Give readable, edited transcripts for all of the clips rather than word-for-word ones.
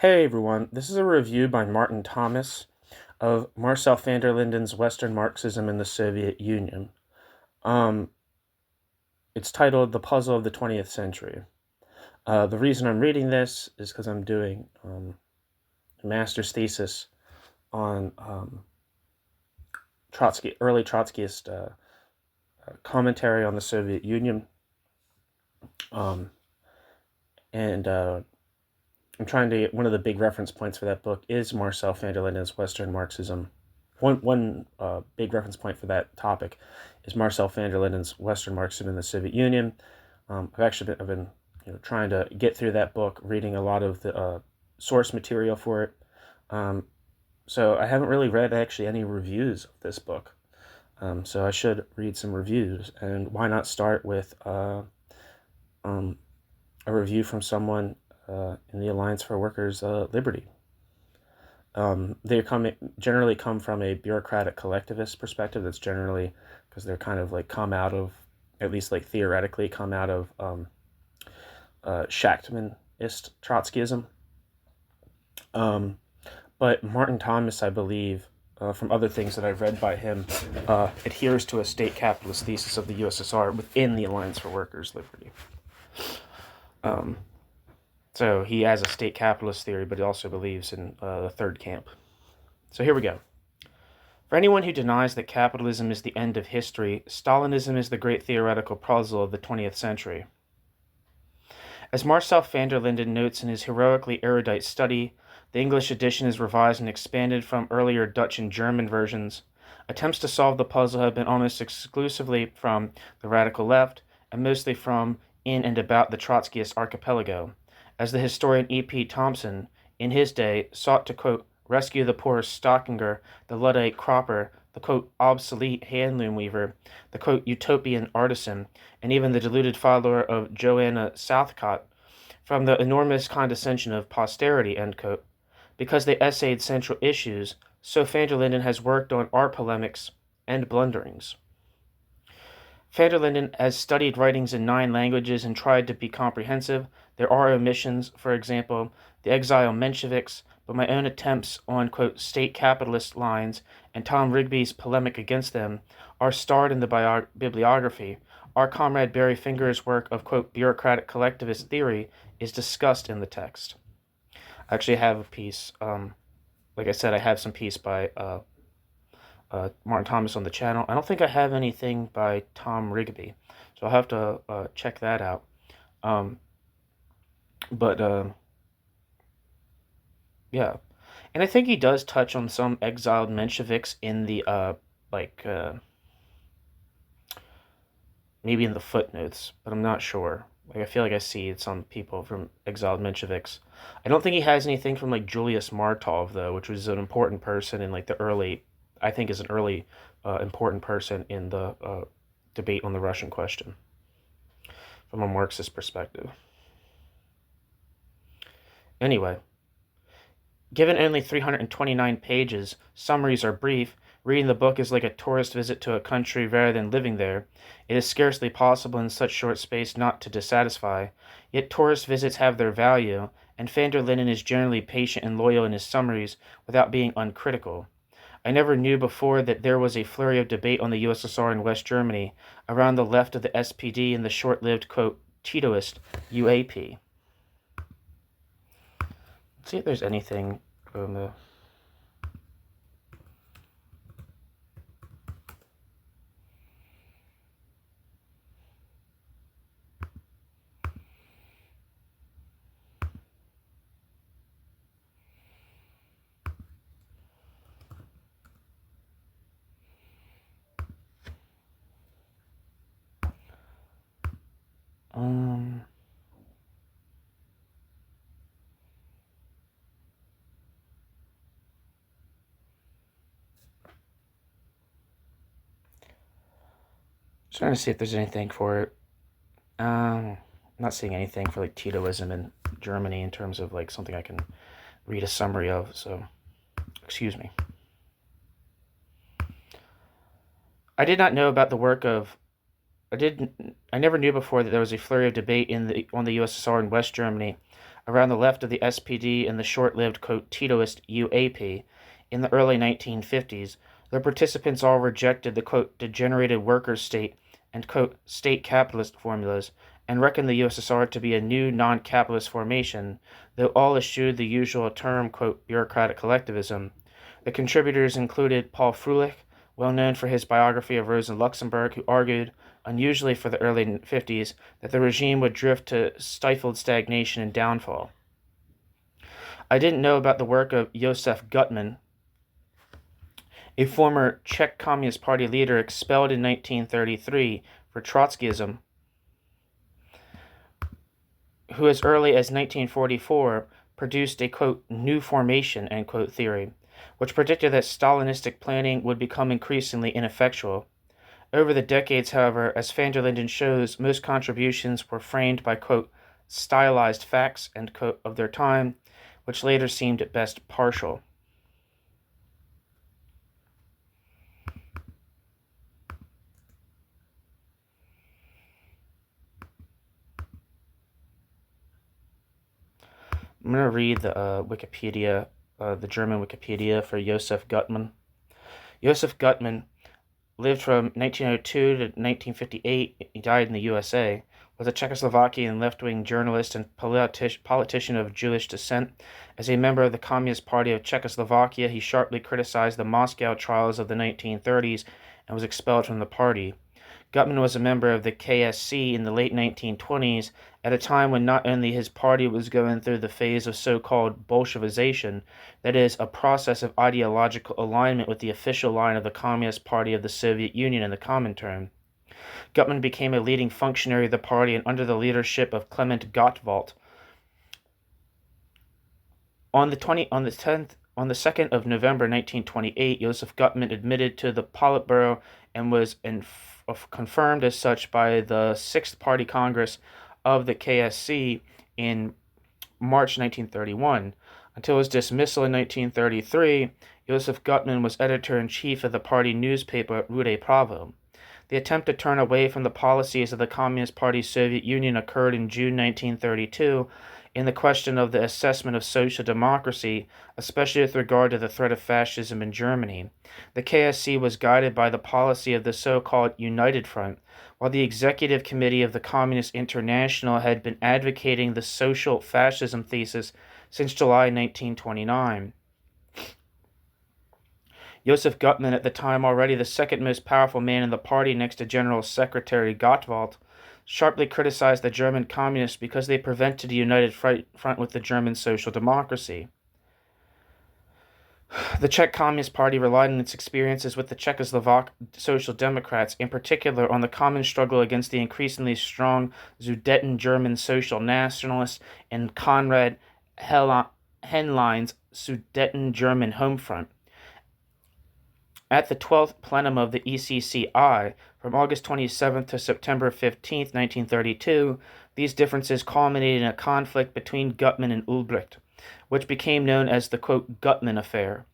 Hey everyone, this is a review by Martin Thomas of Marcel van der Linden's Western Marxism in the Soviet Union. Um, it's titled The Puzzle of the 20th Century. The reason I'm reading this is because I'm doing a master's thesis on early Trotskyist commentary on the Soviet Union. Um, and I'm trying to get one of the big reference points for that book is Marcel van der Linden's Western Marxism. One big reference point for that topic is Marcel van der Linden's Western Marxism in the Soviet Union. I've been trying to get through that book, reading a lot of the source material for it. So I haven't really read actually any reviews of this book. So I should read some reviews, and why not start with a review from someone in the Alliance for Workers' Liberty. They generally come from a bureaucratic collectivist perspective. That's generally because they're kind of like come out of, at least like theoretically, come out of Shachtmanist Trotskyism. But Martin Thomas, I believe, from other things that I've read by him, adheres to a state capitalist thesis of the USSR within the Alliance for Workers' Liberty. So he has a state capitalist theory, but he also believes in the third camp. So here we go. For anyone who denies that capitalism is the end of history, Stalinism is the great theoretical puzzle of the 20th century. As Marcel van der Linden notes in his heroically erudite study, the English edition is revised and expanded from earlier Dutch and German versions. Attempts to solve the puzzle have been almost exclusively from the radical left, and mostly from in and about the Trotskyist archipelago, as the historian E.P. Thompson, in his day, sought to, quote, rescue the poor stockinger, the Luddite cropper, the, quote, obsolete handloom weaver, the, quote, utopian artisan, and even the deluded follower of Joanna Southcott from the enormous condescension of posterity, end quote. Because they essayed central issues, so van der Linden has worked on art polemics and blunderings. Van der Linden has studied writings in 9 languages and tried to be comprehensive. There are omissions, for example, the exile Mensheviks, but my own attempts on, quote, state capitalist lines and Tom Rigby's polemic against them are starred in the bibliography. Our comrade Barry Finger's work of, quote, bureaucratic collectivist theory is discussed in the text. I actually have a piece, like I said, I have some piece by Martin Thomas on the channel. I don't think I have anything by Tom Rigby, so I'll have to check that out. Yeah, and I think he does touch on some exiled Mensheviks in the maybe in the footnotes, but I'm not sure. Like I feel like I see some people from exiled Mensheviks. I don't think he has anything from like Julius Martov though, which was an important person in like the early, I think is an early important person in the debate on the Russian question from a Marxist perspective. Anyway, given only 329 pages, summaries are brief. Reading the book is like a tourist visit to a country rather than living there. It is scarcely possible in such short space not to dissatisfy. Yet tourist visits have their value, and van der Linden is generally patient and loyal in his summaries without being uncritical. I never knew before that there was a flurry of debate on the USSR and West Germany around the left of the SPD and the short-lived, quote, Titoist UAP. Let's see if there's anything from the... Just trying to see if there's anything for it. I'm not seeing anything for like Titoism in Germany in terms of like something I can read a summary of, so excuse me. I did not know about the work of I never knew before that there was a flurry of debate on the USSR and West Germany around the left of the SPD and the short-lived, quote, Titoist UAP in the early 1950s, the participants all rejected the, quote, degenerated workers' state and, quote, state capitalist formulas, and reckoned the USSR to be a new non-capitalist formation, though all eschewed the usual term, quote, bureaucratic collectivism. The contributors included Paul Frulich, well known for his biography of Rosa Luxemburg, who argued, unusually for the early 50s, that the regime would drift to stifled stagnation and downfall. I didn't know about the work of Josef Gutmann, a former Czech Communist Party leader expelled in 1933 for Trotskyism, who as early as 1944 produced a, quote, new formation, end quote, theory, which predicted that Stalinistic planning would become increasingly ineffectual. Over the decades, however, as van der Linden shows, most contributions were framed by, quote, stylized facts, end quote, of their time, which later seemed at best partial. I'm going to read the Wikipedia, the German Wikipedia for Josef Gutmann. Josef Gutmann lived from 1902 to 1958. He died in the USA. Was a Czechoslovakian left-wing journalist and politician of Jewish descent. As a member of the Communist Party of Czechoslovakia, he sharply criticized the Moscow trials of the 1930s and was expelled from the party. Gutmann was a member of the KSC in the late 1920s, at a time when not only his party was going through the phase of so-called Bolshevization, that is, a process of ideological alignment with the official line of the Communist Party of the Soviet Union in the Comintern. Gutmann became a leading functionary of the party and under the leadership of Klement Gottwald. On the 2nd of November 1928, Josef Gutmann admitted to the Politburo and was confirmed as such by the 6th Party Congress of the KSC in March 1931. Until his dismissal in 1933, Josef Gutmann was editor-in-chief of the party newspaper Rude Pravo. The attempt to turn away from the policies of the Communist Party Soviet Union occurred in June 1932 in the question of the assessment of social democracy, especially with regard to the threat of fascism in Germany. The KSC was guided by the policy of the so-called United Front, while the Executive Committee of the Communist International had been advocating the social fascism thesis since July 1929. Josef Gutmann, at the time already the second most powerful man in the party next to General Secretary Gottwald, sharply criticized the German communists because they prevented a united front with the German social democracy. The Czech Communist Party relied on its experiences with the Czechoslovak Social Democrats, in particular on the common struggle against the increasingly strong Sudeten German Social Nationalists and Konrad Henlein's Sudeten German Home Front. At the 12th plenum of the ECCI, from August 27th to September 15th, 1932, these differences culminated in a conflict between Gutmann and Ulbricht, which became known as the, quote, Gutmann Affair.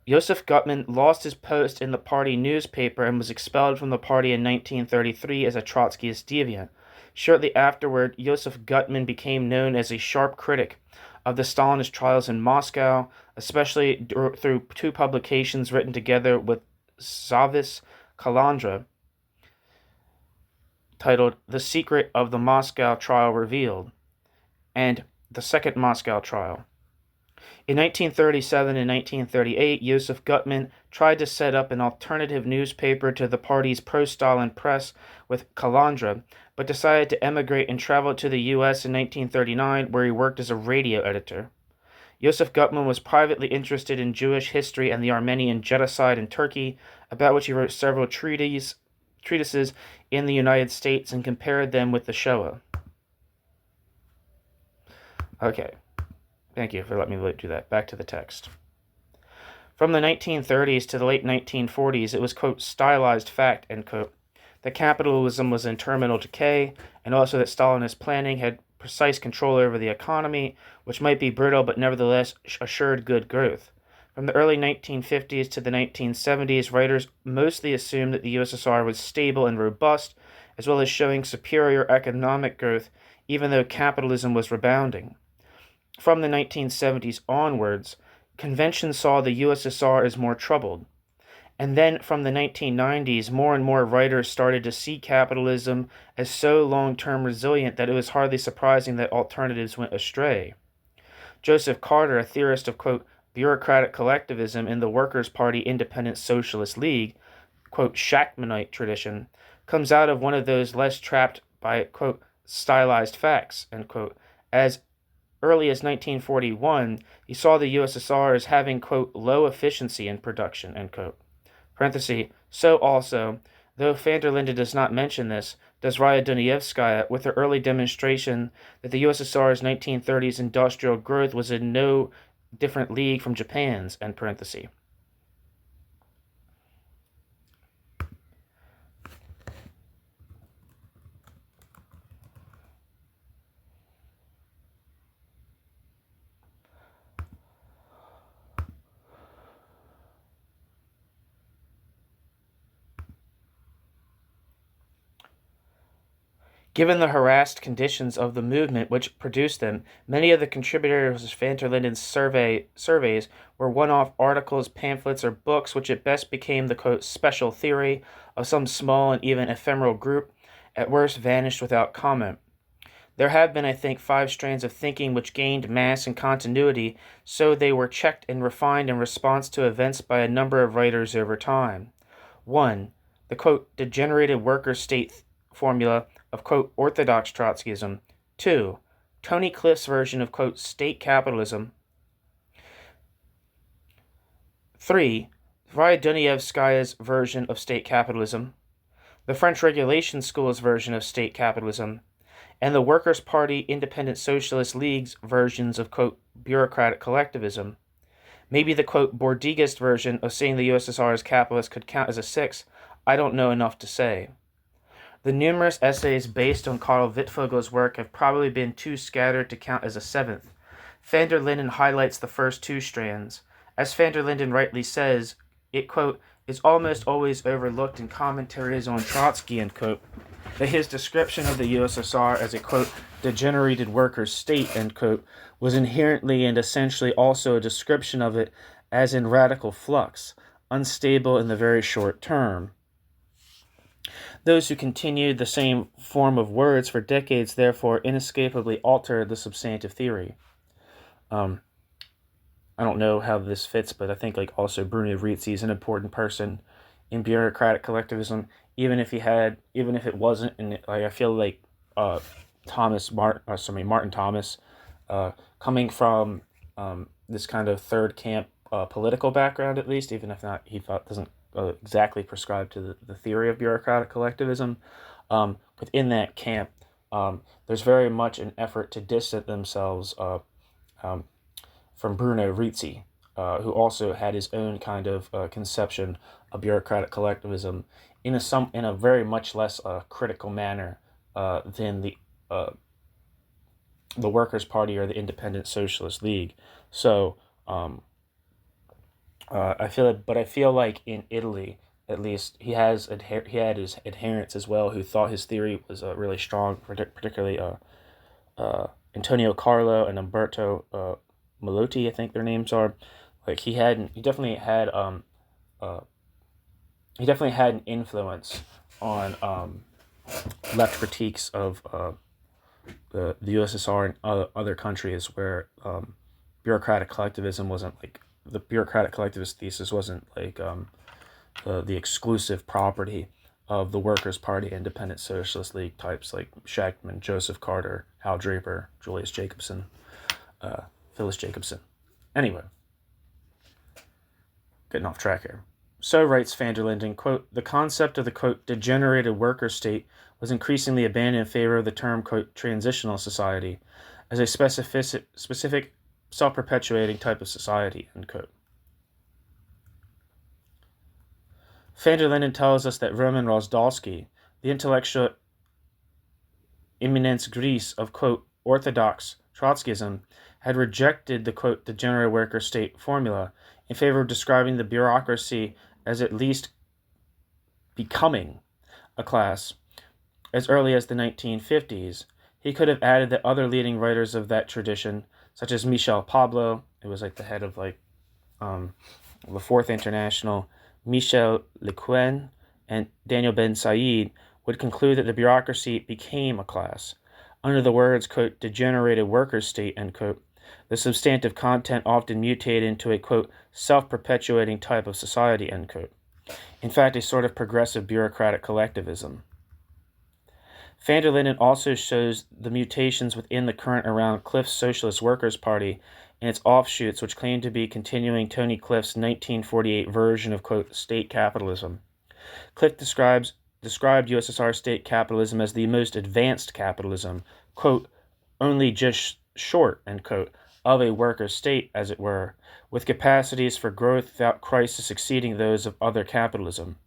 Josef Gutmann lost his post in the party newspaper and was expelled from the party in 1933 as a Trotskyist deviant. Shortly afterward, Josef Gutmann became known as a sharp critic of the Stalinist trials in Moscow, especially through two publications written together with Zavis Kalandra, titled The Secret of the Moscow Trial Revealed, and The Second Moscow Trial. In 1937 and 1938, Josef Gutmann tried to set up an alternative newspaper to the party's pro-Stalin press with Kalandra, but decided to emigrate and travel to the U.S. in 1939, where he worked as a radio editor. Josef Gutmann was privately interested in Jewish history and the Armenian genocide in Turkey, about which he wrote several treatises in the United States and compared them with the Shoah. Okay. Thank you for letting me do that. Back to the text. From the 1930s to the late 1940s, it was, quote, stylized fact, end quote, that capitalism was in terminal decay, and also that Stalinist planning had precise control over the economy, which might be brittle but nevertheless assured good growth. From the early 1950s to the 1970s, writers mostly assumed that the USSR was stable and robust, as well as showing superior economic growth, even though capitalism was rebounding. from the 1970s onwards, convention saw the USSR as more troubled. And then from the 1990s, more and more writers started to see capitalism as so long-term resilient that it was hardly surprising that alternatives went astray. Joseph Carter, a theorist of, quote, bureaucratic collectivism in the Workers' Party Independent Socialist League, quote, Shachtmanite tradition, comes out of one of those less trapped by, quote, stylized facts, end quote. As early as 1941, he saw the USSR as having, quote, low efficiency in production, end quote. Parenthesis, so also, though van der Linden does not mention this, does Raya Dunayevskaya with her early demonstration that the USSR's 1930s industrial growth was in no different league from Japan's, end parenthesis. Given the harassed conditions of the movement which produced them, many of the contributors of van der Linden's surveys were one-off articles, pamphlets, or books which at best became the, quote, special theory of some small and even ephemeral group, at worst vanished without comment. There have been, I think, 5 strands of thinking which gained mass and continuity, so they were checked and refined in response to events by a number of writers over time. 1. The, quote, degenerated worker state formula of, quote, orthodox Trotskyism. 2. Tony Cliff's version of, quote, state capitalism. 3. Raya Dunayevskaya's version of state capitalism. The French Regulation School's version of state capitalism. And the Workers' Party Independent Socialist League's versions of, quote, bureaucratic collectivism. Maybe the, quote, Bordigist version of seeing the USSR as capitalist could count as a 6th. I don't know enough to say. The numerous essays based on Karl Wittfogel's work have probably been too scattered to count as a 7th. Van der Linden highlights the first 2 strands. As van der Linden rightly says, it, quote, is almost always overlooked in commentaries on Trotsky, end quote, that his description of the USSR as a, quote, degenerated workers' state, end quote, was inherently and essentially also a description of it as in radical flux, unstable in the very short term. Those who continued the same form of words for decades therefore inescapably altered the substantive theory. I don't know how this fits, but I think like also Bruno Rizzi is an important person in bureaucratic collectivism, even if it wasn't. And like, I feel like Martin Thomas, coming from this kind of third camp political background, at least, even if not doesn't exactly prescribe to the theory of bureaucratic collectivism. Within that camp, there's very much an effort to distance themselves from Bruno Rizzi, who also had his own kind of conception of bureaucratic collectivism in a very much less critical manner than the Workers' Party or the Independent Socialist League. So I feel like in Italy, at least, he had his adherents as well who thought his theory was really strong, particularly Antonio Carlo and Umberto Melotti, I think their names are. Like he definitely had an influence on left critiques of the USSR and other countries where bureaucratic collectivism wasn't like the bureaucratic collectivist thesis wasn't like the exclusive property of the Workers' Party Independent Socialist League types like Shachtman, Joseph Carter, Hal Draper, Julius Jacobson, Phyllis Jacobson. Anyway, getting off track here. So writes van der Linden, quote, the concept of the, quote, degenerated worker state was increasingly abandoned in favor of the term, quote, transitional society as a specific self-perpetuating type of society, end quote. Van der Linden tells us that Roman Rozdalski, the intellectual eminence grise of, quote, orthodox Trotskyism, had rejected the, quote, degenerate worker state formula in favor of describing the bureaucracy as at least becoming a class as early as the 1950s. He could have added that other leading writers of that tradition, such as Michel Pablo, who was like the head of like the Fourth International, Michel Lequesne, and Daniel Ben Said, would conclude that the bureaucracy became a class. Under the words, quote, degenerated workers' state, end quote, the substantive content often mutated into a, quote, self-perpetuating type of society, end quote. In fact, a sort of progressive bureaucratic collectivism. Van der Linden also shows the mutations within the current around Cliff's Socialist Workers' Party and its offshoots, which claim to be continuing Tony Cliff's 1948 version of, quote, state capitalism. Cliff described USSR state capitalism as the most advanced capitalism, quote, only just short, end quote, of a worker state, as it were, with capacities for growth without crisis exceeding those of other capitalism.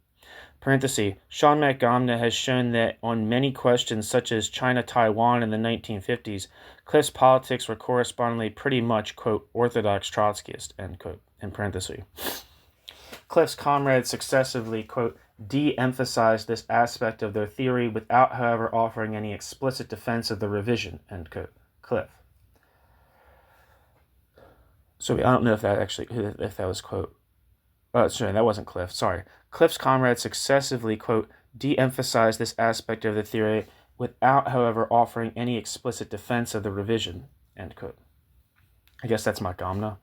Parenthesis, Sean McGomna has shown that on many questions such as China-Taiwan in the 1950s, Cliff's politics were correspondingly pretty much, quote, orthodox Trotskyist, end quote, in parenthesis. Cliff's comrades successively, quote, de-emphasized this aspect of their theory without, however, offering any explicit defense of the revision, end quote. Cliff. So I don't know if that was, quote, sorry, that wasn't Cliff, sorry. Cliff's comrades successively, quote, de-emphasized this aspect of the theory without, however, offering any explicit defense of the revision, end quote. I guess that's Montgomna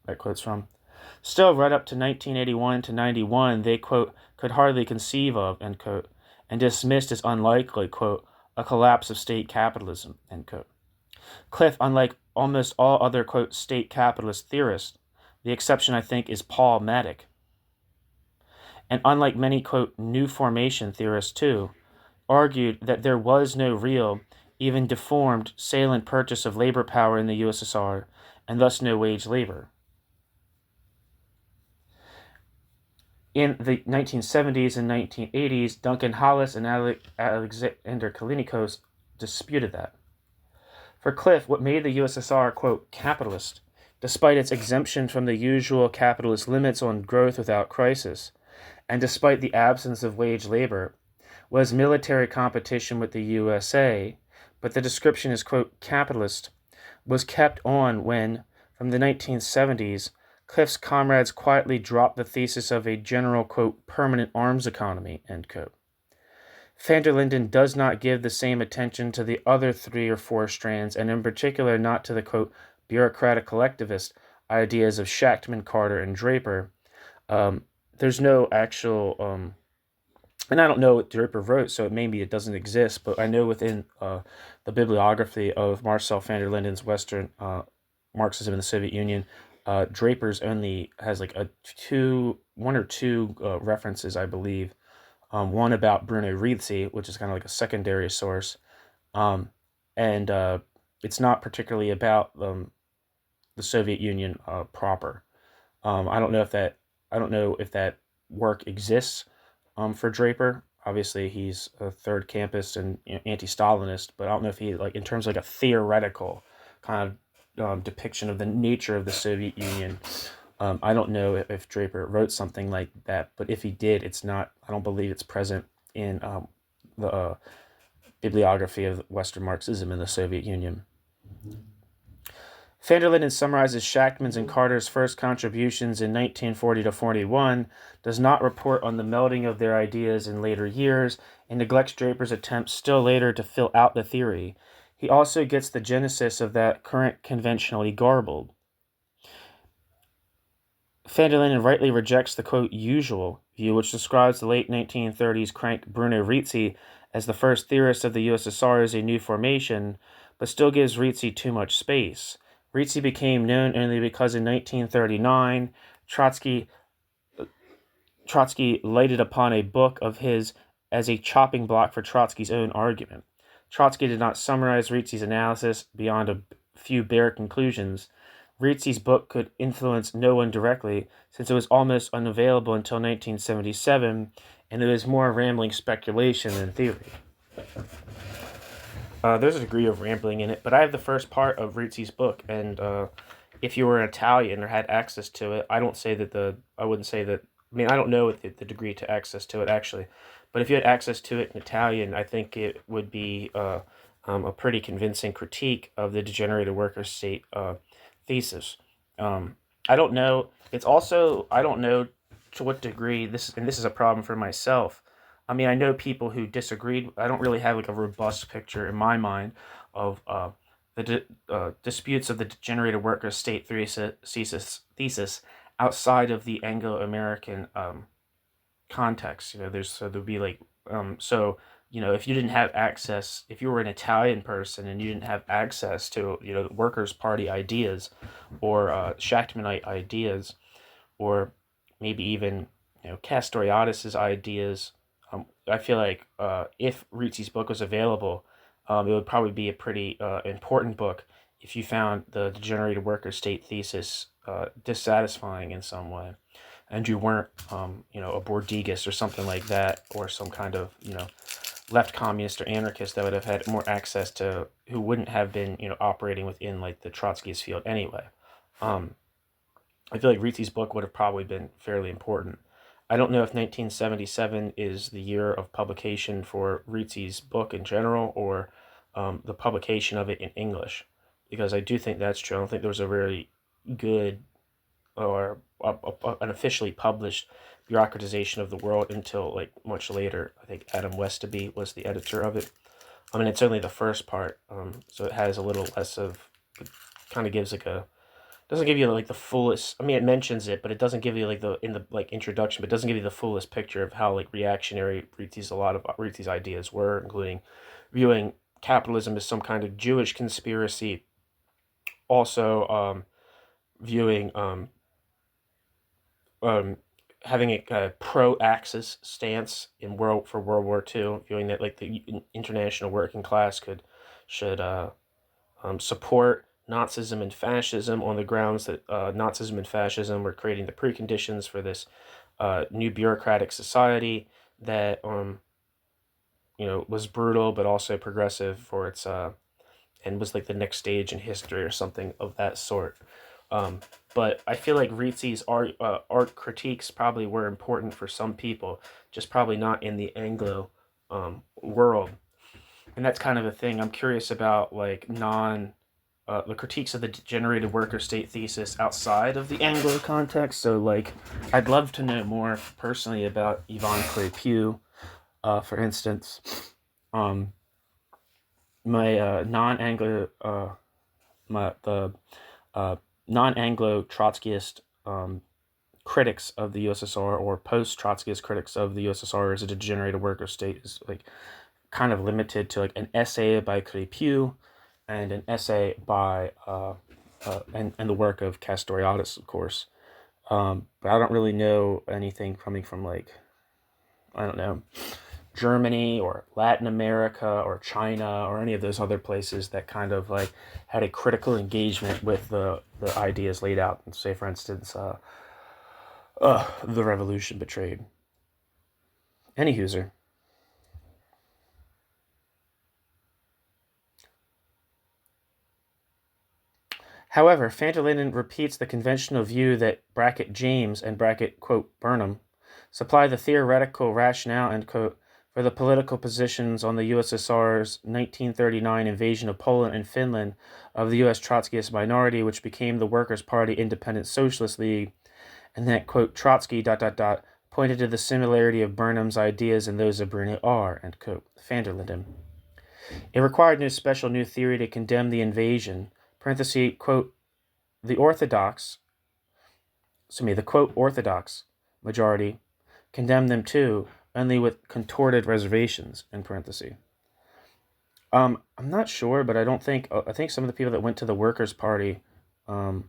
that quote's from. Still, right up to 1981 to 91, they, quote, could hardly conceive of, end quote, and dismissed as unlikely, quote, a collapse of state capitalism, end quote. Cliff, unlike almost all other, quote, state capitalist theorists, the exception, I think, is Paul Maddock, and unlike many, quote, new formation theorists, too, argued that there was no real, even deformed, salient purchase of labor power in the USSR, and thus no wage labor. In the 1970s and 1980s, Duncan Hollis and Alexander Kalinikos disputed that. For Cliff, what made the USSR, quote, capitalist, despite its exemption from the usual capitalist limits on growth without crisis, and despite the absence of wage labor, was military competition with the USA, but the description as, quote, capitalist, was kept on when, from the 1970s, Cliff's comrades quietly dropped the thesis of a general, quote, permanent arms economy, end quote. Van der Linden does not give the same attention to the other 3 or 4 strands, and in particular not to the, quote, bureaucratic collectivist ideas of Shachtman, Carter, and Draper. There's no actual, and I don't know what Draper wrote, so maybe it doesn't exist, but I know within the bibliography of Marcel van der Linden's Western Marxism in the Soviet Union, Draper's only has like 1 or 2 references, I believe. One about Bruno Rizzi, which is kind of like a secondary source, and it's not particularly about the Soviet Union proper. I don't know if that work exists for Draper. Obviously, he's a third campus and anti-Stalinist, but I don't know if he, like, in terms of like a theoretical kind of depiction of the nature of the Soviet Union. I don't know if Draper wrote something like that, but if he did, it's not. I don't believe it's present in the bibliography of Western Marxism in the Soviet Union. Van der Linden summarizes Shachtman's and Carter's first contributions in 1940 to 41, does not report on the melding of their ideas in later years, and neglects Draper's attempts still later to fill out the theory. He also gets the genesis of that current conventionally garbled. Van der Linden rightly rejects the, quote, usual view, which describes the late 1930s crank Bruno Rizzi as the first theorist of the USSR as a new formation, but still gives Rizzi too much space. Rizzi became known only because in 1939, Trotsky lighted upon a book of his as a chopping block for Trotsky's own argument. Trotsky did not summarize Rizzi's analysis beyond a few bare conclusions. Rizzi's book could influence no one directly, since it was almost unavailable until 1977, and it was more rambling speculation than theory. There's a degree of rambling in it, but I have the first part of Rizzi's book, and if you were an Italian or had access to it, I don't know the degree to access to it, actually, but if you had access to it in Italian, I think it would be a pretty convincing critique of the degenerated worker state thesis. I don't know. It's also, I don't know to what degree this is a problem for myself. I mean, I know people who disagreed. I don't really have like a robust picture in my mind of disputes of the degenerated worker state thesis outside of the Anglo-American context. There'd be like if you didn't have access, if you were an Italian person and you didn't have access to the Workers' Party ideas or Shachtmanite ideas, or maybe even Castoriadis's ideas, I feel like if Rizzi's book was available, it would probably be a pretty important book if you found the degenerated worker state thesis dissatisfying in some way, and you weren't, a Bordigas or something like that, or some kind of, left communist or anarchist that would have had more access to, who wouldn't have been, operating within like the Trotskyist field anyway. I feel like Rizzi's book would have probably been fairly important. I don't know if 1977 is the year of publication for Rizzi's book in general, or the publication of it in English, because I do think that's true. I don't think there was a very good or an officially published bureaucratization of the world until like much later. I think Adam Westoby was the editor of it. I mean, it's only the first part, so it has a little less of, it kind of gives like a, doesn't give you like the fullest. I mean, it mentions it, but it doesn't give you like the in the like introduction, but it doesn't give you the fullest picture of how like reactionary a lot of Rizzi's ideas were, including viewing capitalism as some kind of Jewish conspiracy, also viewing having a pro-Axis stance in World War II, viewing that like the international working class should support Nazism and fascism on the grounds that Nazism and fascism were creating the preconditions for this new bureaucratic society that was brutal but also progressive for its and was like the next stage in history or something of that sort. But I feel like Rizzi's art critiques probably were important for some people, just probably not in the Anglo world. And that's kind of a thing I'm curious about, like the critiques of the degenerated worker state thesis outside of the Anglo context. So, like, I'd love to know more personally about Yvonne Claypue, for instance. My non-Anglo, the non-Anglo Trotskyist critics of the USSR, or post-Trotskyist critics of the USSR as a degenerated worker state, is like kind of limited to like an essay by Claypue and an essay by and the work of Castoriadis, of course. But I don't really know anything coming from like, I don't know, Germany or Latin America or China or any of those other places that kind of like had a critical engagement with the ideas laid out. Say, for instance, the revolution betrayed. Any hooser. However, van der Linden repeats the conventional view that bracket James and bracket, quote, Burnham supply the theoretical rationale, end quote, for the political positions on the USSR's 1939 invasion of Poland and Finland of the U.S. Trotskyist minority, which became the Workers' Party Independent Socialist League, and that, quote, Trotsky, ... pointed to the similarity of Burnham's ideas and those of Bruno R., end quote, van der Linden. It required no special new theory to condemn the invasion, parenthesis, quote, the quote, Orthodox majority condemned them too, only with contorted reservations, in parenthesis. I'm not sure, but I think some of the people that went to the Workers' Party, I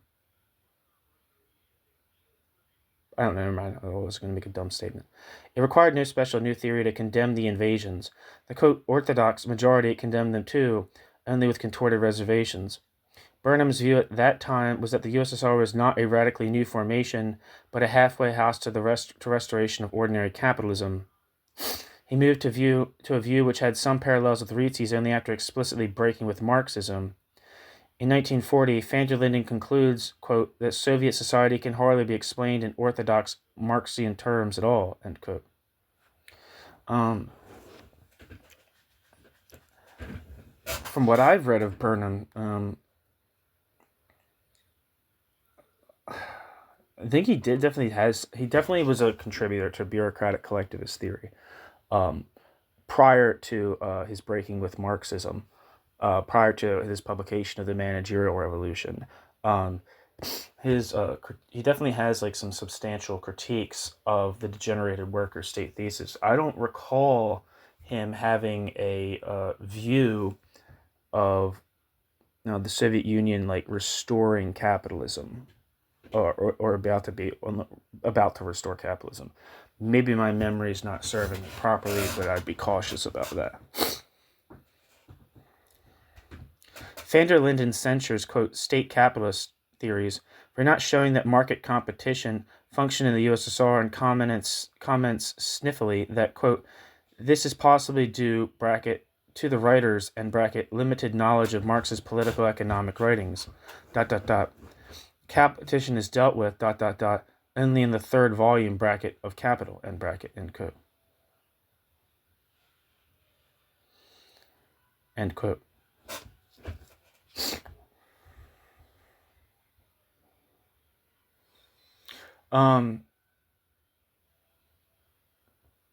don't know, never mind, I was going to make a dumb statement. It required no special new theory to condemn the invasions. The, quote, Orthodox majority condemned them too, only with contorted reservations. Burnham's view at that time was that the USSR was not a radically new formation, but a halfway house to the restoration of ordinary capitalism. He moved to a view which had some parallels with Rizzi's only after explicitly breaking with Marxism. In 1940, van der Linden concludes, quote, that Soviet society can hardly be explained in orthodox Marxian terms at all, end quote. from what I've read of Burnham, I think he definitely was a contributor to bureaucratic collectivist theory, um, prior to his breaking with Marxism, prior to his publication of the Managerial Revolution. Um, he definitely has like some substantial critiques of the degenerated worker state thesis. I don't recall him having a view of the Soviet Union like restoring capitalism, or about to restore capitalism. Maybe my memory is not serving me properly, but I'd be cautious about that. Van der Linden censures, quote, state capitalist theories for not showing that market competition functioned in the USSR, and comments sniffily that, quote, this is possibly due, bracket, to the writers, and bracket, limited knowledge of Marx's political economic writings, dot, dot, dot. Competition is dealt with, dot, dot, dot, only in the third volume, bracket, of Capital, end bracket, end quote. End quote.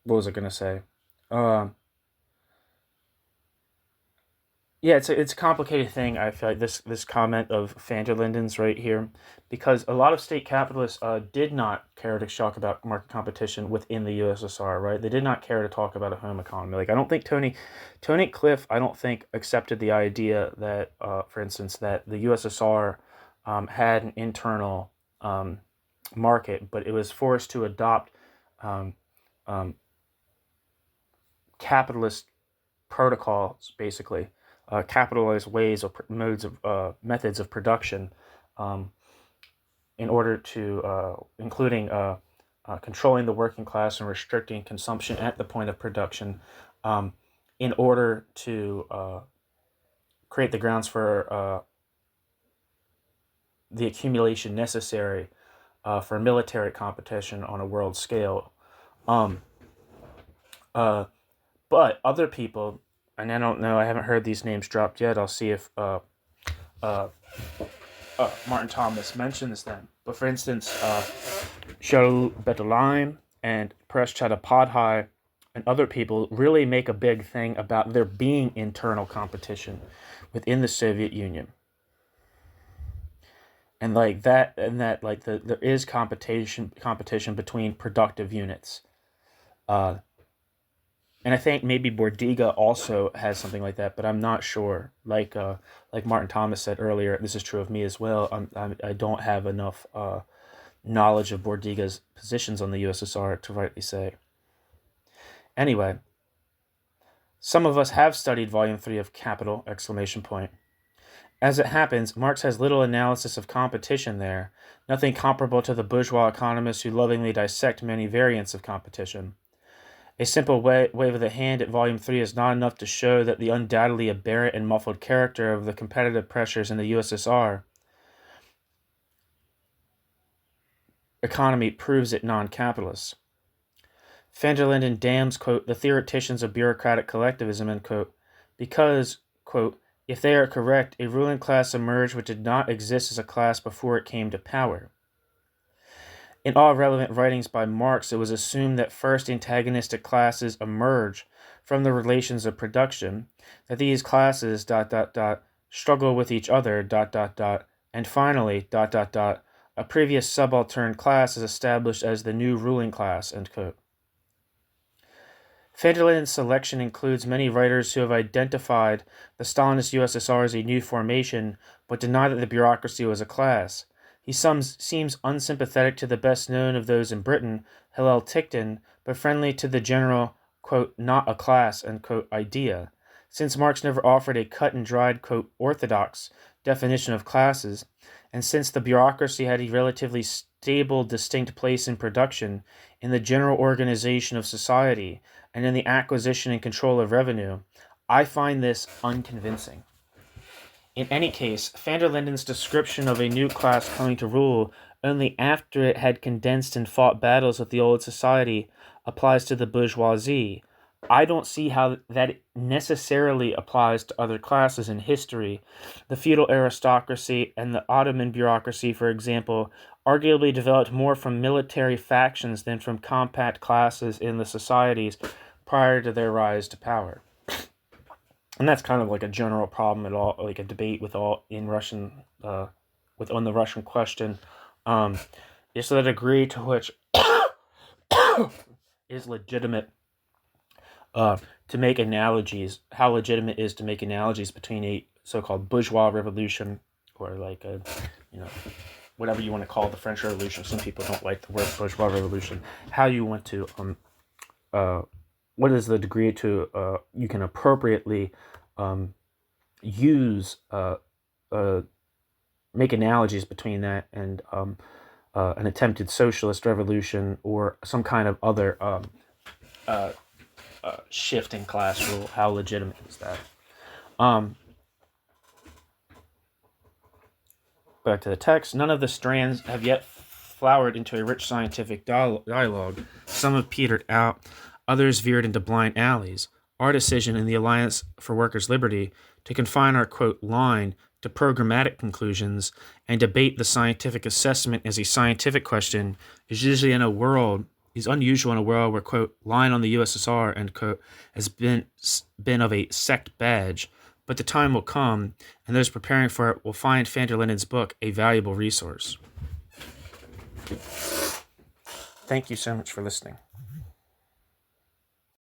What was I gonna say? Yeah, it's a complicated thing. I feel like this comment of van der Linden's right here, because a lot of state capitalists did not care to talk about market competition within the USSR. Right, they did not care to talk about a home economy. Like I don't think Tony Cliff, I don't think accepted the idea that, for instance, that the USSR had an internal market, but it was forced to adopt um, um, capitalist protocols, basically, capitalized ways or modes of methods of production, um, in order to, including controlling the working class and restricting consumption at the point of production, um, in order to create the grounds for the accumulation necessary for military competition on a world scale. Um, uh, but other people, and I don't know, I haven't heard these names dropped yet. I'll see if uh, Martin Thomas mentions them. But for instance, Charles Bettelheim and Paresh Chattopadhyay and other people really make a big thing about there being internal competition within the Soviet Union. And like that, there is competition between productive units. Uh, and I think maybe Bordiga also has something like that, but I'm not sure. Like Martin Thomas said earlier, this is true of me as well. I don't have enough knowledge of Bordiga's positions on the USSR to rightly say. Anyway, some of us have studied Volume 3 of Capital! Exclamation point. As it happens, Marx has little analysis of competition there, nothing comparable to the bourgeois economists who lovingly dissect many variants of competition. A simple wave of the hand at Volume 3 is not enough to show that the undoubtedly aberrant and muffled character of the competitive pressures in the USSR economy proves it non-capitalist. Van der Linden damns, quote, the theoreticians of bureaucratic collectivism, end quote, because, quote, if they are correct, a ruling class emerged which did not exist as a class before it came to power. In all relevant writings by Marx, it was assumed that first antagonistic classes emerge from the relations of production, that these classes, struggle with each other, and finally, a previous subaltern class is established as the new ruling class, end quote. Van der Linden's selection includes many writers who have identified the Stalinist USSR as a new formation, but deny that the bureaucracy was a class. He seems unsympathetic to the best known of those in Britain, Hillel Ticktin, but friendly to the general, quote, not a class, end quote, idea. Since Marx never offered a cut-and-dried, quote, orthodox definition of classes, and since the bureaucracy had a relatively stable, distinct place in production, in the general organization of society, and in the acquisition and control of revenue, I find this unconvincing. In any case, van der Linden's description of a new class coming to rule only after it had condensed and fought battles with the old society applies to the bourgeoisie, I don't see how that necessarily applies to other classes in history. The feudal aristocracy and the Ottoman bureaucracy, for example, arguably developed more from military factions than from compact classes in the societies prior to their rise to power. And that's kind of like a general problem at all, like a debate with all in Russian, on the Russian question, is the degree to which is legitimate to make analogies, how legitimate it is to make analogies between a so-called bourgeois revolution or like a, whatever you want to call the French Revolution. Some people don't like the word bourgeois revolution. How you want to, what is the degree to you can appropriately use, make analogies between that and an attempted socialist revolution or some kind of other shift in class rule. How legitimate is that? Back to the text. None of the strands have yet flowered into a rich scientific dialogue. Some have petered out, others veered into blind alleys. Our decision in the Alliance for Workers' Liberty to confine our, quote, line to programmatic conclusions and debate the scientific assessment as a scientific question is unusual in a world where, quote, line on the USSR, end quote, has been of a sect badge. But the time will come, and those preparing for it will find van der Linden's book a valuable resource. Thank you so much for listening.